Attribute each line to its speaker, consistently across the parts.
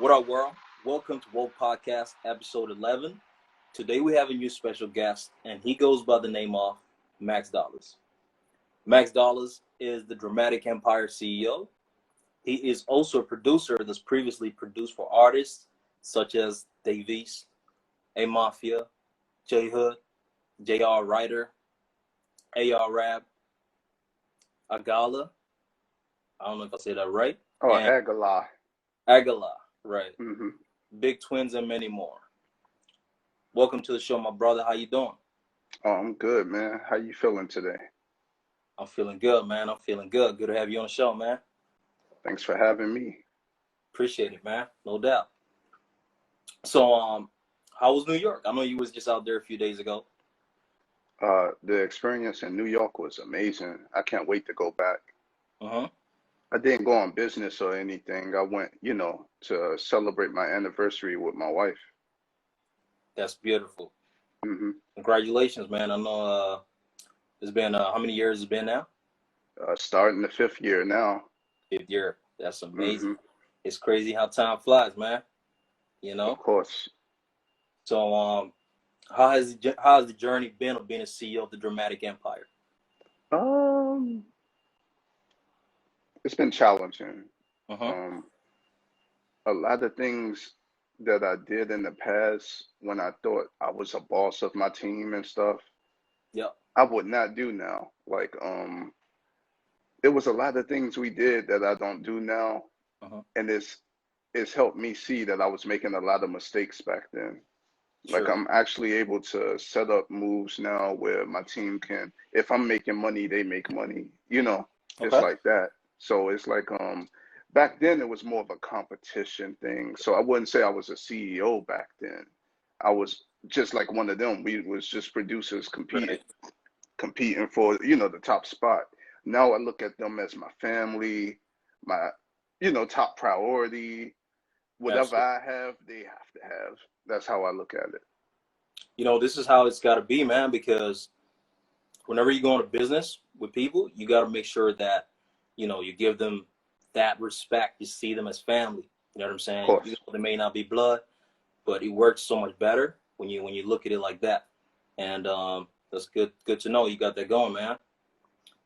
Speaker 1: What up, world? Welcome to w.o.k.epodcast, episode 11. Today we have a new special guest, and he goes by the name of Max Dollas. Max Dollas is the Dramatik Empire Ceo. He is also a producer that's previously produced for artists such as Davies, A-Mafia, J-Hood, J.R Writer, A.R Rap, Agallah. I don't know if I said that right.
Speaker 2: Oh,
Speaker 1: and
Speaker 2: Agallah.
Speaker 1: Agallah, right.
Speaker 2: Mm-hmm.
Speaker 1: Big Twinz and many more. Welcome to the show, my brother. How you doing?
Speaker 2: Oh, I'm good, man. How you feeling today?
Speaker 1: I'm feeling good, man. I'm feeling good. Good to have you on the show, man.
Speaker 2: Thanks for having me.
Speaker 1: Appreciate it, man. No doubt. So, how was New York? I know you was just out there a few days ago.
Speaker 2: The experience in New York was amazing. I can't wait to go back.
Speaker 1: Uh-huh.
Speaker 2: I didn't go on business or anything. I went, to celebrate my anniversary with my wife.
Speaker 1: That's beautiful.
Speaker 2: Mm-hmm.
Speaker 1: Congratulations, man. I know it's been, how many years it's been now?
Speaker 2: Starting the 5th year now.
Speaker 1: 5th year. That's amazing.
Speaker 2: Mm-hmm.
Speaker 1: It's crazy how time flies, man. You know?
Speaker 2: Of course.
Speaker 1: So, how has the journey been of being a CEO of the Dramatik Empire?
Speaker 2: It's been challenging.
Speaker 1: Uh-huh.
Speaker 2: A lot of things that I did in the past when I thought I was a boss of my team and stuff,
Speaker 1: Yep.
Speaker 2: I would not do now. Like, there was a lot of things we did that I don't do now,
Speaker 1: Uh-huh.
Speaker 2: and it's helped me see that I was making a lot of mistakes back then. Like,
Speaker 1: Sure.
Speaker 2: I'm actually able to set up moves now where my team can, if I'm making money, they make money. It's
Speaker 1: Okay.
Speaker 2: like that. So it's like, back then it was more of a competition thing. So I wouldn't say I was a CEO back then. I was just like one of them. We was just producers
Speaker 1: Right.
Speaker 2: competing for, the top spot. Now I look at them as my family, my, top priority. Whatever
Speaker 1: Absolutely.
Speaker 2: I have, they have to have. That's how I look at it.
Speaker 1: This is how it's got to be, man, because whenever you go into business with people, you got to make sure that, you give them that respect. You see them as family. You know what I'm
Speaker 2: Of
Speaker 1: saying?
Speaker 2: course.
Speaker 1: They may not be blood, but it works so much better when you look at it like that. And that's good to know you got that going, man.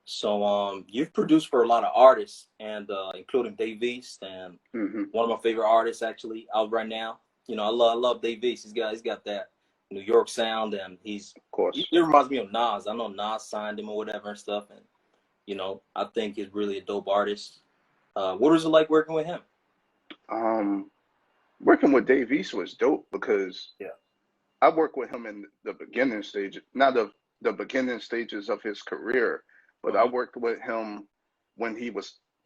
Speaker 1: So you've produced for a lot of artists, and including Dave East, and
Speaker 2: Hmm.
Speaker 1: one of my favorite artists actually out right now. I love Dave East. He's got that New York sound, and
Speaker 2: Of
Speaker 1: he
Speaker 2: course.
Speaker 1: reminds me of Nas. I know Nas signed him or whatever and stuff, and I think he's really a dope artist. What was it like working with him?
Speaker 2: Um, Working with Dave East was dope because
Speaker 1: Yeah.
Speaker 2: I worked with him in the beginning stage, not the beginning stages of his career, but I
Speaker 1: Uh-huh.
Speaker 2: worked with him when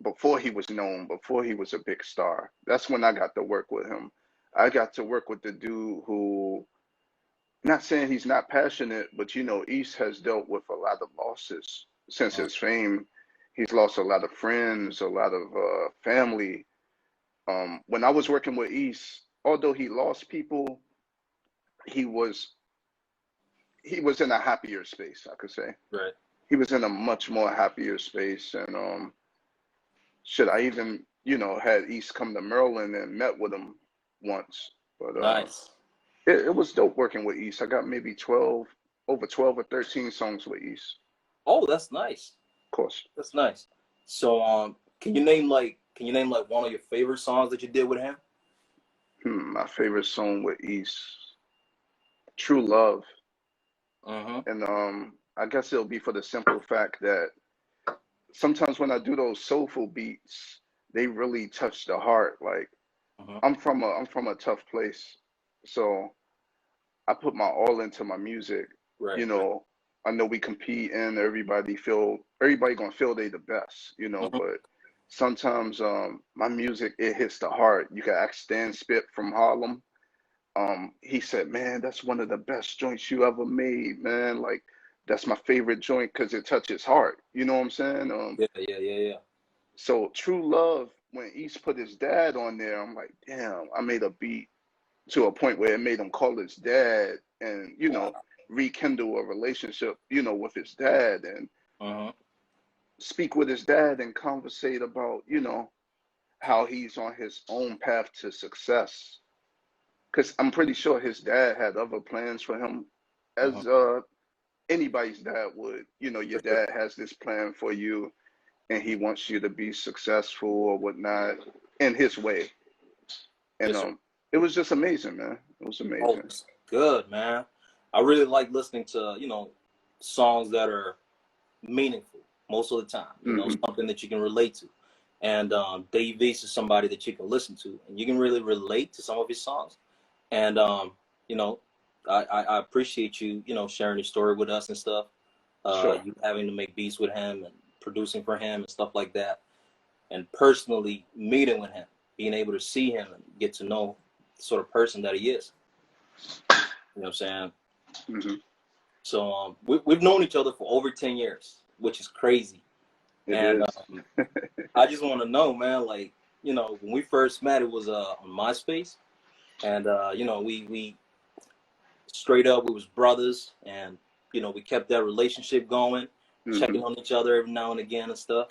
Speaker 2: before he was known, before he was a big star. That's when I got to work with him. I got to work with the dude who, not saying he's not passionate, but East has dealt with a lot of losses since
Speaker 1: Uh-huh.
Speaker 2: his fame. He's lost a lot of friends, a lot of family. When I was working with East, although he lost people, he was he was in a happier space, I could say.
Speaker 1: Right.
Speaker 2: He was in a much more happier space, and should I even had East come to Maryland and met with him once, but
Speaker 1: Nice.
Speaker 2: it was dope working with East. I got maybe 12 or 13 songs with East.
Speaker 1: Oh, that's nice.
Speaker 2: Of course.
Speaker 1: That's nice. So can you name like one of your favorite songs that you did with him?
Speaker 2: My favorite song with East, True Love.
Speaker 1: Uh-huh.
Speaker 2: And I guess it'll be for the simple fact that sometimes when I do those soulful beats, they really touch the heart. Like,
Speaker 1: Uh-huh.
Speaker 2: I'm from a tough place, so I put my all into my music.
Speaker 1: Right,
Speaker 2: You
Speaker 1: right.
Speaker 2: know, I know we compete and everybody gonna feel they the best.
Speaker 1: Uh-huh.
Speaker 2: But sometimes my music, it hits the heart. You can ask Stan Spit from Harlem. He said, man, that's one of the best joints you ever made, man. Like, that's my favorite joint because it touches heart. You know what I'm saying?
Speaker 1: Yeah, yeah, yeah, yeah.
Speaker 2: So True Love, when East put his dad on there, I'm like, damn, I made a beat to a point where it made him call his dad and,
Speaker 1: Wow.
Speaker 2: rekindle a relationship, with his dad and
Speaker 1: Uh-huh.
Speaker 2: speak with his dad and conversate about, how he's on his own path to success. Because I'm pretty sure his dad had other plans for him,
Speaker 1: Hmm.
Speaker 2: as anybody's dad would. You know, your
Speaker 1: For sure.
Speaker 2: dad has this plan for you, and he wants you to be successful or whatnot in his way. And
Speaker 1: Yes, sir.
Speaker 2: it was just amazing, man. It was
Speaker 1: Oh,
Speaker 2: amazing.
Speaker 1: it's good, man. I really like listening to, songs that are meaningful most of the time,
Speaker 2: Hmm.
Speaker 1: something that you can relate to. And Dave East is somebody that you can listen to and you can really relate to some of his songs. And, you know, I appreciate you, sharing your story with us and stuff.
Speaker 2: Sure.
Speaker 1: You having to make beats with him and producing for him and stuff like that. And personally meeting with him, being able to see him and get to know the sort of person that he is. You know what I'm saying?
Speaker 2: Hmm.
Speaker 1: So we've known each other for over 10 years, which is crazy.
Speaker 2: It
Speaker 1: And
Speaker 2: is.
Speaker 1: I just want to know, man, like, when we first met, it was on MySpace. And, we straight up, we was brothers. And, we kept that relationship going,
Speaker 2: Hmm.
Speaker 1: checking on each other every now and again and stuff.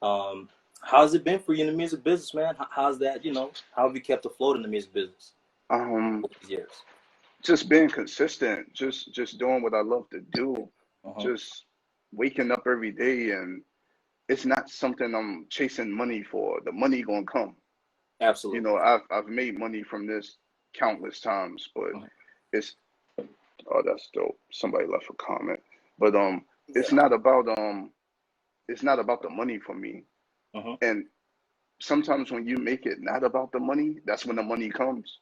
Speaker 1: Um, how's it been for you in the music business, man? How's that, how have you kept afloat in the music business
Speaker 2: Um,
Speaker 1: over these years?
Speaker 2: just being consistent, just doing what I love to do,
Speaker 1: Uh-huh.
Speaker 2: just waking up every day, and it's not something I'm chasing money for. The money gonna come. You
Speaker 1: Absolutely.
Speaker 2: know, I've made money from this countless times, but
Speaker 1: Uh-huh.
Speaker 2: it's oh, that's dope. Somebody left a comment. But it's
Speaker 1: Yeah.
Speaker 2: not about it's not about the money for me.
Speaker 1: Uh-huh.
Speaker 2: And sometimes when you make it not about the money, that's when the money comes.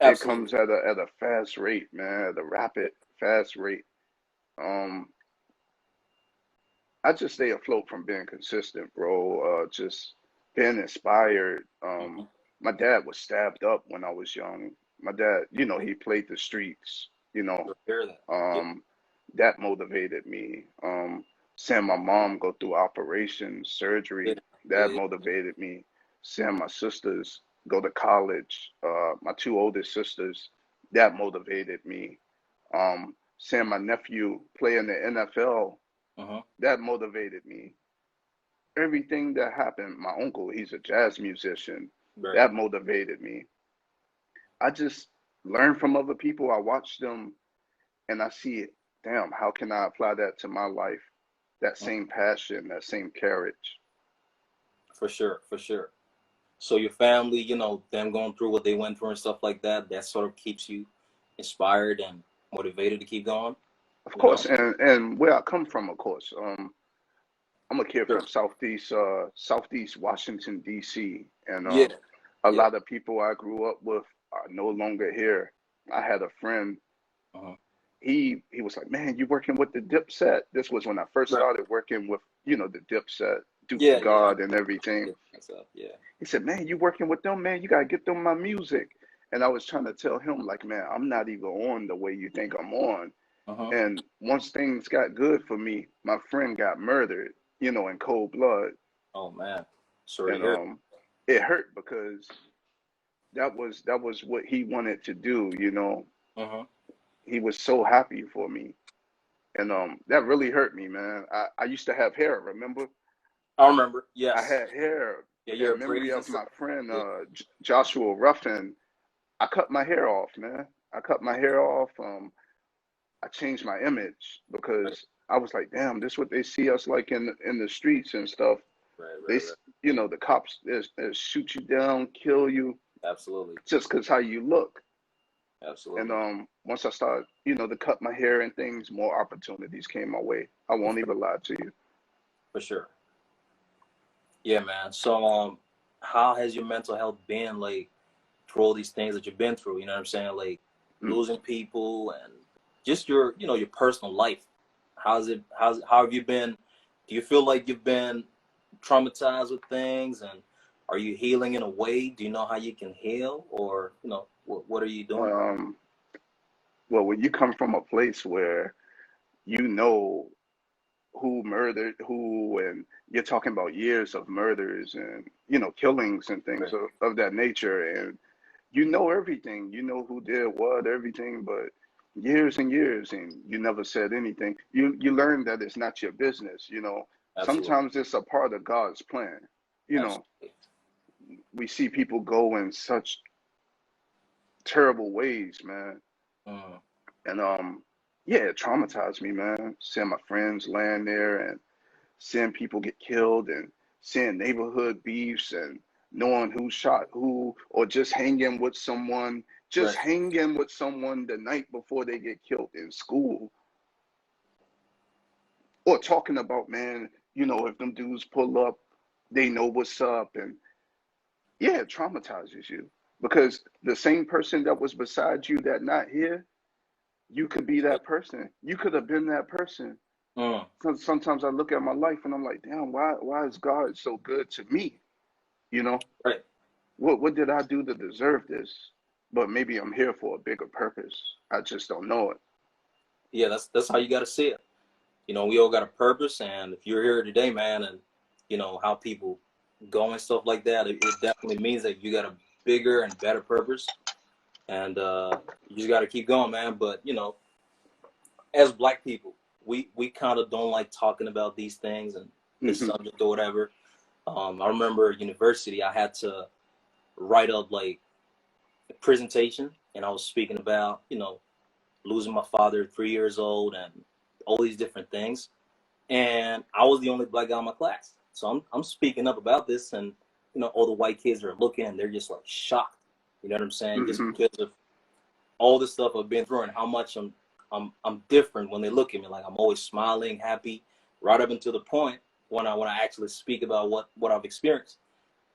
Speaker 2: It
Speaker 1: Absolutely.
Speaker 2: comes at a fast rate, man, at a rapid, fast rate. Um, I just stay afloat from being consistent, bro. Just being inspired.
Speaker 1: Uh-huh.
Speaker 2: My dad was stabbed up when I was young. My dad, you know, he played the streets, you know.
Speaker 1: To hear that. Yeah.
Speaker 2: Um, that motivated me. Seeing my mom go through operations,
Speaker 1: Yeah.
Speaker 2: surgery, that
Speaker 1: Yeah.
Speaker 2: motivated me. Seeing my sisters go to college, my two oldest sisters, that motivated me. Seeing my nephew play in the NFL,
Speaker 1: Uh-huh.
Speaker 2: that motivated me. Everything that happened, my uncle, he's a jazz musician,
Speaker 1: Right.
Speaker 2: that motivated me. I just learn from other people. I watch them and I see it. Damn, how can I apply that to my life? That
Speaker 1: Uh-huh.
Speaker 2: same passion, that same courage.
Speaker 1: For sure. For sure. So your family, them going through what they went through and stuff like that, that sort of keeps you inspired and motivated to keep going,
Speaker 2: Of
Speaker 1: you know?
Speaker 2: course, and where I come from, of course. I'm a kid
Speaker 1: Sure.
Speaker 2: from Southeast Washington D.C. and
Speaker 1: Yeah.
Speaker 2: a
Speaker 1: Yeah.
Speaker 2: lot of people I grew up with are no longer here. I had a friend.
Speaker 1: Uh-huh.
Speaker 2: He was like, "Man, you working with the Dipset?" This was when I first
Speaker 1: Right.
Speaker 2: started working with, you know, the Dipset, Duke
Speaker 1: Yeah.
Speaker 2: the
Speaker 1: Yeah.
Speaker 2: God, and everything.
Speaker 1: Yeah. That's up. Yeah.
Speaker 2: He said, "Man, you working with them, man? You gotta get them my music." And I was trying to tell him, like, "Man, I'm not even on the way you think I'm on."
Speaker 1: Uh-huh.
Speaker 2: And once things got good for me, my friend got murdered, you know, in cold blood,
Speaker 1: Oh man. Sorry to
Speaker 2: and
Speaker 1: hear.
Speaker 2: it hurt because that was what he wanted to do, you know.
Speaker 1: Uh-huh.
Speaker 2: He was so happy for me, and that really hurt me, man. I used to have hair, remember?
Speaker 1: I remember.
Speaker 2: I
Speaker 1: Yes.
Speaker 2: had hair
Speaker 1: Yeah,
Speaker 2: in
Speaker 1: your
Speaker 2: memory
Speaker 1: braids and
Speaker 2: of
Speaker 1: stuff.
Speaker 2: my friend
Speaker 1: Yeah.
Speaker 2: Joshua Ruffin. I cut my hair off, man. I cut my hair off. I changed my image
Speaker 1: Right.
Speaker 2: because I was like, damn, this is what they see us like in the streets and stuff.
Speaker 1: Right.
Speaker 2: They,
Speaker 1: Right. Right.
Speaker 2: you know, the cops they shoot you down, kill you
Speaker 1: Absolutely.
Speaker 2: just because how you look. And
Speaker 1: Absolutely.
Speaker 2: once I started, you know, to cut my hair and things, more opportunities came my way. I
Speaker 1: For
Speaker 2: won't
Speaker 1: sure.
Speaker 2: even lie to you.
Speaker 1: For sure. Yeah, man. So, how has your mental health been like through all these things that you've been through? You know what I'm saying? Like
Speaker 2: Mm.
Speaker 1: losing people and just your personal life. How have you been? Do you feel like you've been traumatized with things, and are you healing in a way? Do you know how you can heal, or what are you doing?
Speaker 2: Um, well, when you come from a place where you know who murdered who, and you're talking about years of murders and you know killings and things
Speaker 1: Right.
Speaker 2: of that nature, and you know everything, you know who did what, everything, but years and years, and you never said anything. You learn that it's not your business. You know,
Speaker 1: Absolutely.
Speaker 2: sometimes it's a part of God's plan. You know,
Speaker 1: Absolutely.
Speaker 2: we see people go in such terrible ways, man.
Speaker 1: Mm.
Speaker 2: And yeah, it traumatized me, man. Seeing my friends land there and seeing people get killed and seeing neighborhood beefs and knowing who shot who, or just
Speaker 1: Right.
Speaker 2: hanging with someone the night before they get killed in school, or talking about, man, if them dudes pull up, they know what's up. And yeah, it traumatizes you because the same person that was beside you that not here, you could be that person. You could have been that person.
Speaker 1: Mm.
Speaker 2: Sometimes I look at my life and I'm like, damn, why is God so good to me? You know,
Speaker 1: Right.
Speaker 2: what did I do to deserve this? But maybe I'm here for a bigger purpose. I just don't know it.
Speaker 1: Yeah, that's how you got to see it. We all got a purpose, and if you're here today, man, and how people go and stuff like that, it definitely means that you got a bigger and better purpose, and you just got to keep going, man. But as Black people, we kind of don't like talking about these things and this
Speaker 2: Hmm.
Speaker 1: subject or whatever. I remember at university, I had to write up like a presentation, and I was speaking about losing my father at 3 years old and all these different things. And I was the only Black guy in my class. So I'm speaking up about this, and all the white kids are looking and they're just like shocked. You know what I'm saying? Just
Speaker 2: Hmm.
Speaker 1: because of all the stuff I've been through and how much I'm different when they look at me. Like I'm always smiling, happy, right up until the point when I actually speak about what I've experienced.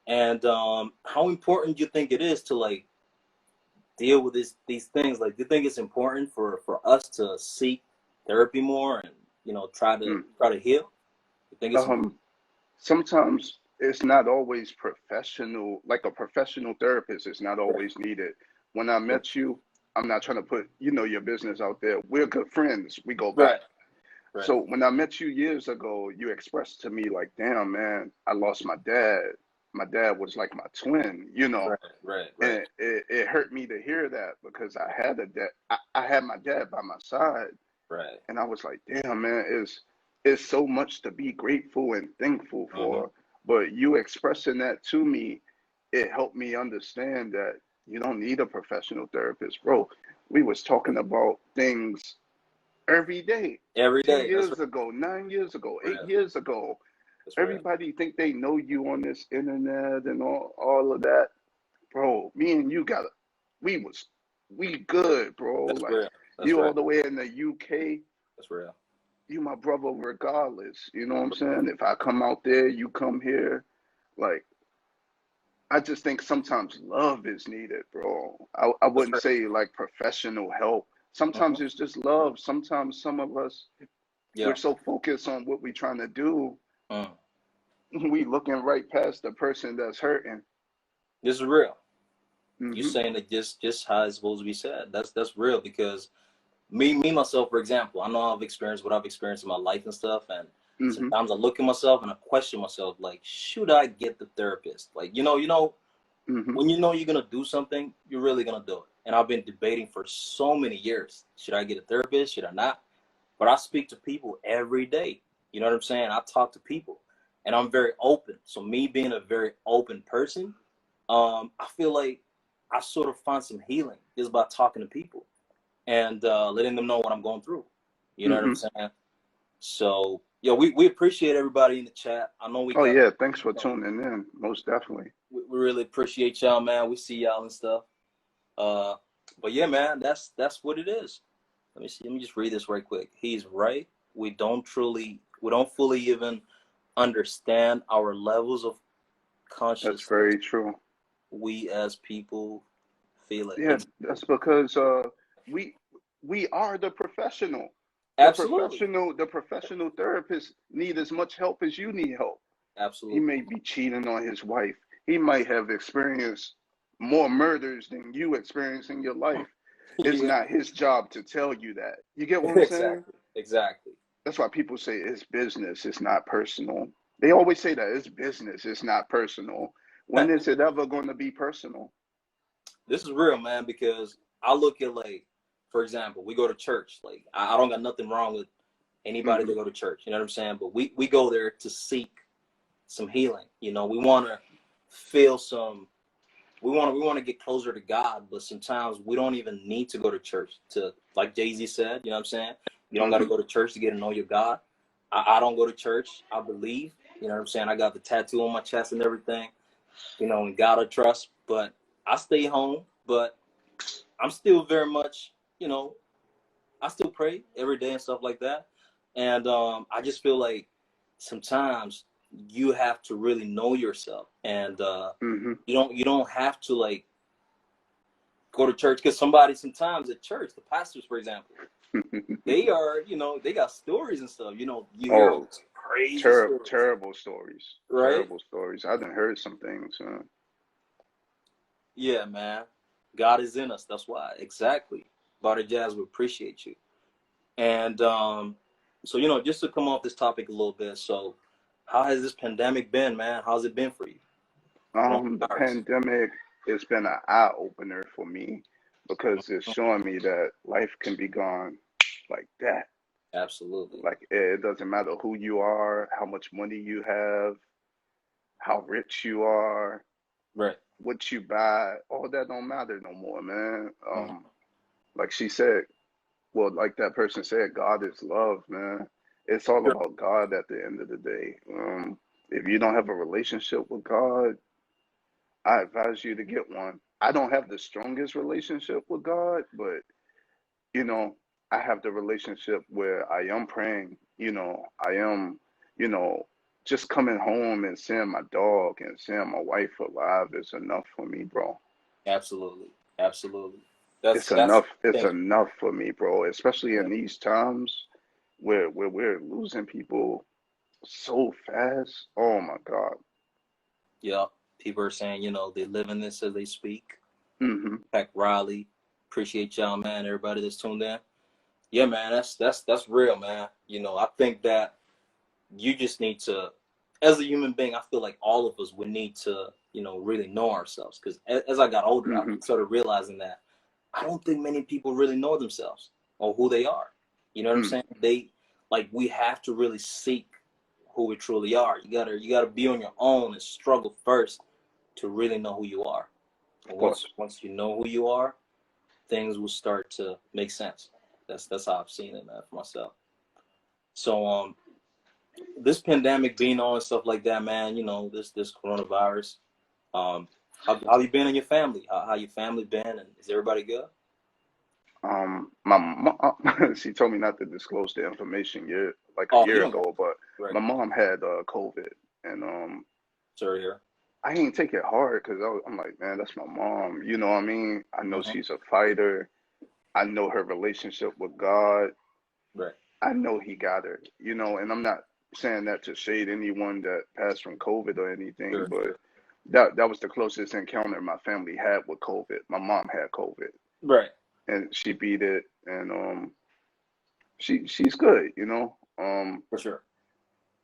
Speaker 1: And how important do you think it is to like deal with these things? Like, do you think it's important for us to seek therapy more and try to heal? You think it's important?
Speaker 2: Um, Sometimes it's not always professional, like a professional therapist is not
Speaker 1: Right.
Speaker 2: always needed. When I
Speaker 1: Right.
Speaker 2: met you, I'm not trying to put, your business out there. We're good friends. We go back.
Speaker 1: Right. Right.
Speaker 2: So when I met you years ago, you expressed to me like, damn, man, I lost my dad. My dad was like my twin.
Speaker 1: Right. Right. Right.
Speaker 2: And it hurt me to hear that because I had a dad. I had my dad by my side.
Speaker 1: Right.
Speaker 2: And I was like, damn, man, it's so much to be grateful and thankful
Speaker 1: Mm-hmm.
Speaker 2: for. But you expressing that to me, it helped me understand that you don't need a professional therapist, bro. We was talking about things every day,
Speaker 1: Every
Speaker 2: two
Speaker 1: day. That's
Speaker 2: years ago, 9 years ago,
Speaker 1: real.
Speaker 2: 8 years ago.
Speaker 1: That's real.
Speaker 2: Everybody think they know you on this internet and all of that, bro. Me and you we good, bro.
Speaker 1: That's
Speaker 2: Like
Speaker 1: real. That's
Speaker 2: you
Speaker 1: real.
Speaker 2: all the way in the UK,
Speaker 1: That's real.
Speaker 2: you my brother regardless. You know what I'm saying? If I come out there, you come here. Like I just think sometimes love is needed, bro. I
Speaker 1: That's
Speaker 2: wouldn't
Speaker 1: real.
Speaker 2: say like professional help.
Speaker 1: Mm-hmm.
Speaker 2: Sometimes it's just love. Sometimes some of us we're
Speaker 1: Yeah.
Speaker 2: so focused on what we're trying to do,
Speaker 1: Mm.
Speaker 2: we looking right past the person that's hurting.
Speaker 1: This is real. You
Speaker 2: Hmm.
Speaker 1: saying it just how it's supposed to be said. That's real because me myself, for example, I know I've experienced what I've experienced in my life and stuff, and
Speaker 2: Hmm.
Speaker 1: sometimes I look at myself and I question myself, like, should I get the therapist? Like,
Speaker 2: Hmm.
Speaker 1: when you're gonna do something, you're really gonna do it. And I've been debating for so many years: should I get a therapist? Should I not? But I speak to people every day. You know what I'm saying? I talk to people, and I'm very open. So me being a very open person, I feel like I sort of find some healing just by talking to people and letting them know what I'm going through. You know what I'm
Speaker 2: Hmm.
Speaker 1: saying? So, yeah, we appreciate everybody in the chat. I know we
Speaker 2: Oh
Speaker 1: got,
Speaker 2: yeah, thanks for tuning in. Most definitely.
Speaker 1: we really appreciate y'all, man. We see y'all and stuff. Uh, but yeah, man, that's what it is. Let me see. Let me just read this right quick. He's right. We don't fully even understand our levels of
Speaker 2: That's
Speaker 1: consciousness.
Speaker 2: very true.
Speaker 1: We as people feel it.
Speaker 2: Yeah, that's because we we are the professional.
Speaker 1: Absolutely.
Speaker 2: The professional therapist need as much help as you need help. He
Speaker 1: Absolutely.
Speaker 2: may be cheating on his wife. He might have experienced more murders than you experience in your life. It's
Speaker 1: Yeah.
Speaker 2: not his job to tell you that. You get what I'm saying?
Speaker 1: Exactly. Exactly.
Speaker 2: That's why people say it's business, it's not personal. They always say that it's business, it's not personal. When is it ever going to be personal?
Speaker 1: This is real, man, because I look at, like, for example, we go to church. Like, I don't got nothing wrong with anybody
Speaker 2: Hmm.
Speaker 1: that go to church. You know what I'm saying? But we go there to seek some healing. We want to feel some we want to get closer to God, but sometimes we don't even need to go to church to, like Jay-Z said, you know what I'm saying? You don't got to go to church to get to know your God. I don't go to church. I believe, you know what I'm saying? I got the tattoo on my chest and everything, you know, and God I trust, but I stay home, but I'm still very much, you know, I still pray every day and stuff like that. And I just feel like sometimes you have to really know yourself, and you don't have to like go to church, because sometimes at church, the pastors, for example, they are, you know, they got stories and stuff. You know, you hear
Speaker 2: Oh,
Speaker 1: crazy stories,
Speaker 2: terrible stories.
Speaker 1: right?
Speaker 2: Terrible stories. I done heard some things.
Speaker 1: Yeah, man. God is in us. That's why. Exactly. Body Jazz, we appreciate you. And so, you know, just to come off this topic a little bit. So, how has this pandemic been, man? How's it been for you?
Speaker 2: The
Speaker 1: Coronavirus.
Speaker 2: pandemic has been an eye opener for me because it's showing me that life can be gone like that.
Speaker 1: Absolutely.
Speaker 2: Like it doesn't matter who you are, how much money you have, how rich you are,
Speaker 1: Right.
Speaker 2: what you buy, all that don't matter no more, man.
Speaker 1: Mhm.
Speaker 2: Like she said, well, like that person said, God is love, man. It's all
Speaker 1: Sure.
Speaker 2: about God at the end of the day. If you don't have a relationship with God, I advise you to get one. I don't have the strongest relationship with God, but you know, I have the relationship where I am praying, I am, you know, just coming home and seeing my dog and seeing my wife alive is enough for me, bro.
Speaker 1: Absolutely. Absolutely. That's
Speaker 2: It's
Speaker 1: thing.
Speaker 2: enough for me, bro, especially
Speaker 1: Yeah.
Speaker 2: in these times where we're losing people so fast. Oh my God.
Speaker 1: Yeah. People are saying, you know, they live in this as they speak.
Speaker 2: Hmm.
Speaker 1: Heck, Riley, appreciate y'all, man. Everybody that's tuned in. Yeah, man, that's real, man. You know, I think that you just need to, as a human being, I feel like all of us would need to, you know, really know ourselves. Because as I got older, I
Speaker 2: Hmm.
Speaker 1: started realizing that I don't think many people really know themselves or who they are. You know what I'm
Speaker 2: Mm.
Speaker 1: saying? We have to really seek who we truly are. You gotta be on your own and struggle first to really know who you are.
Speaker 2: Of
Speaker 1: And once
Speaker 2: course.
Speaker 1: once you know who you are, things will start to make sense. That's how I've seen it, man, for myself. So this pandemic being on and stuff like that, man, you know, this coronavirus. Um, how you been in your family? How your family been, and is everybody good?
Speaker 2: My mom, she told me not to disclose the information yet, like a
Speaker 1: Oh, you
Speaker 2: year
Speaker 1: don't got
Speaker 2: ago, but
Speaker 1: right.
Speaker 2: my mom had COVID, and
Speaker 1: Sorry here.
Speaker 2: I ain't take it hard because I'm like, man, that's my mom. You know what I mean? I know
Speaker 1: Mm-hmm.
Speaker 2: she's a fighter. I know her relationship with God.
Speaker 1: Right.
Speaker 2: I know He got her. And I'm not saying that to shade anyone that passed from COVID or anything,
Speaker 1: Sure.
Speaker 2: but
Speaker 1: Sure.
Speaker 2: that was the closest encounter my family had with COVID. My mom had COVID,
Speaker 1: Right.
Speaker 2: and she beat it, and she's good.
Speaker 1: For sure.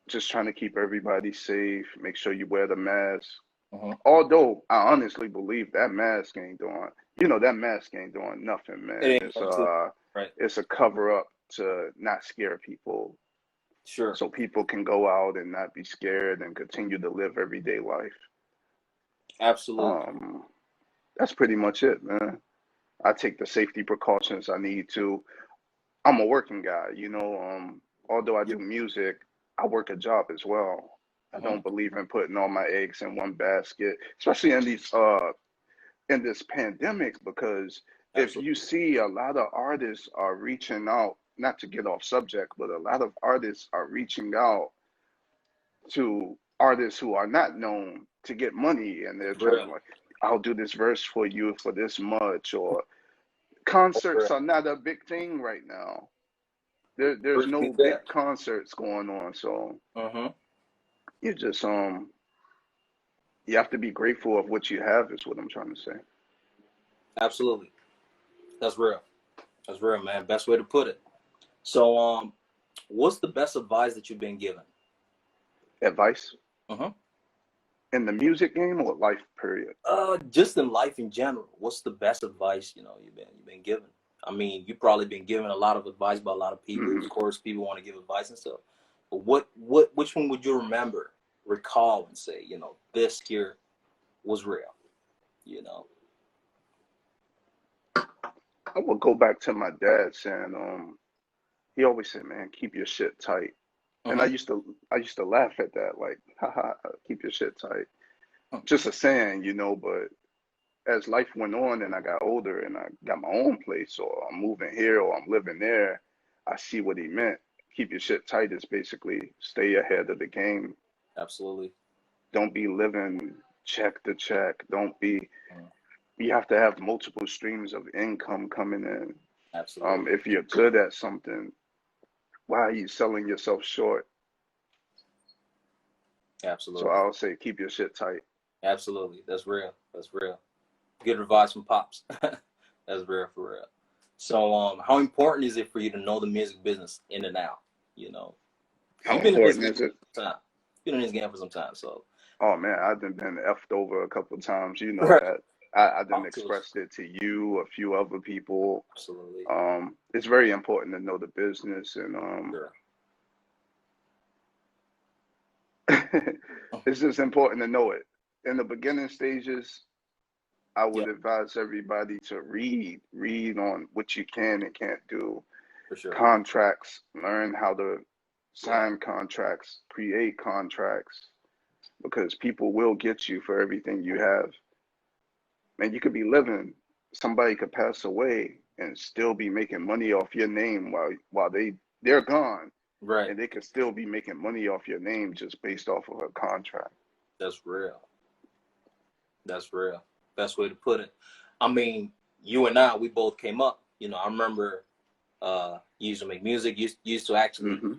Speaker 2: Just trying to keep everybody safe. Make sure you wear the mask.
Speaker 1: Mm-hmm.
Speaker 2: Although I honestly believe that mask ain't doing, that mask ain't doing nothing,
Speaker 1: It
Speaker 2: man.
Speaker 1: ain't going to. Right.
Speaker 2: It's a cover up to not scare people,
Speaker 1: Sure.
Speaker 2: so people can go out and not be scared and continue to live everyday life.
Speaker 1: Absolutely.
Speaker 2: Um, that's pretty much it, man. I take the safety precautions I need to. I'm a working guy, although I
Speaker 1: Yeah.
Speaker 2: do music, I work a job as well. I
Speaker 1: Mm-hmm.
Speaker 2: don't believe in putting all my eggs in one basket, especially in this pandemic, because if
Speaker 1: Absolutely.
Speaker 2: you see a lot of artists are reaching out, not to get off subject, but a lot of artists are reaching out to artists who are not known to get money, and they're trying to
Speaker 1: Real.
Speaker 2: like, I'll do this verse for you for this much, or
Speaker 1: Real.
Speaker 2: concerts are not a big thing right now. There's
Speaker 1: Appreciate
Speaker 2: no big
Speaker 1: that.
Speaker 2: concerts going on, so
Speaker 1: Mm-hmm.
Speaker 2: you just you have to be grateful of what you have is what I'm trying to say.
Speaker 1: Absolutely. That's real. That's real, man. Best way to put it. So, what's the best advice that you've been given?
Speaker 2: Advice
Speaker 1: Mm-hmm.
Speaker 2: in the music game or life period?
Speaker 1: Just in life in general, what's the best advice you've been given? I mean, you've probably been given a lot of advice by a lot of people.
Speaker 2: Hmm.
Speaker 1: Of course, people want to give advice and stuff. But which one would you recall, and say, this here was real? you know.
Speaker 2: I would go back to my dad saying, he always said, man, keep your shit tight. And
Speaker 1: Mm-hmm.
Speaker 2: I used to laugh at that, like, haha, keep your shit tight. Just a saying, you know, but as life went on and I got older and I got my own place or I'm moving here or I'm living there, I see what he meant. Keep your shit tight is basically stay ahead of the game.
Speaker 1: Absolutely.
Speaker 2: Don't be living check to check. Don't be,
Speaker 1: Mhm.
Speaker 2: you have to have multiple streams of income coming in.
Speaker 1: Absolutely.
Speaker 2: If you're good at something, why are you selling yourself short? So
Speaker 1: Absolutely.
Speaker 2: I'll say keep your shit tight.
Speaker 1: Absolutely. That's real. That's real. Good advice from Pops. That's real for real. So, how important is it for you to know the music business in and out? You know,
Speaker 2: How
Speaker 1: you've been in this
Speaker 2: important
Speaker 1: game
Speaker 2: is it?
Speaker 1: for some time. Been in this game for some time, so
Speaker 2: Oh man, I've been effed over a couple of times. You know
Speaker 1: right.
Speaker 2: that. I didn't
Speaker 1: Talk to us.
Speaker 2: express it to you, a few other people.
Speaker 1: Absolutely.
Speaker 2: It's very important to know the business, and
Speaker 1: Sure.
Speaker 2: it's just important to know it. In the beginning stages, I
Speaker 1: Yeah,
Speaker 2: would advise everybody to read on what you can and can't do.
Speaker 1: for sure.
Speaker 2: Contracts, learn how to
Speaker 1: Yeah.
Speaker 2: sign contracts, create contracts, because people will get you for everything you have. Man, you could be living, somebody could pass away and still be making money off your name while they're gone,
Speaker 1: Right.
Speaker 2: and they could still be making money off your name just based off of a contract.
Speaker 1: That's real. That's real. Best way to put it. I mean, you and I, we both came up. You know, I remember you used to make music. You used to actually
Speaker 2: Hmm.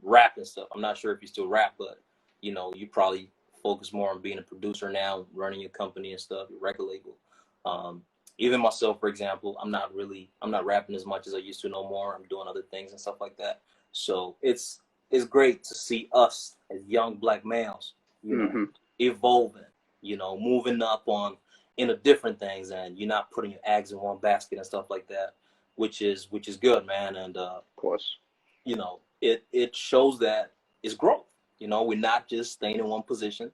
Speaker 1: rap and stuff. I'm not sure if you still rap, but you know, you probably focus more on being a producer now, running your company and stuff, your record label. Um, Even myself, for example, I'm not rapping as much as I used to no more. I'm doing other things and stuff like that. So it's great to see us as young black males, you know,
Speaker 2: Hmm.
Speaker 1: evolving, you know, moving up on into different things, and you're not putting your eggs in one basket and stuff like that, which is good, man. And
Speaker 2: Of course.
Speaker 1: you know, it shows that it's growth. You know, we're not just staying in one position.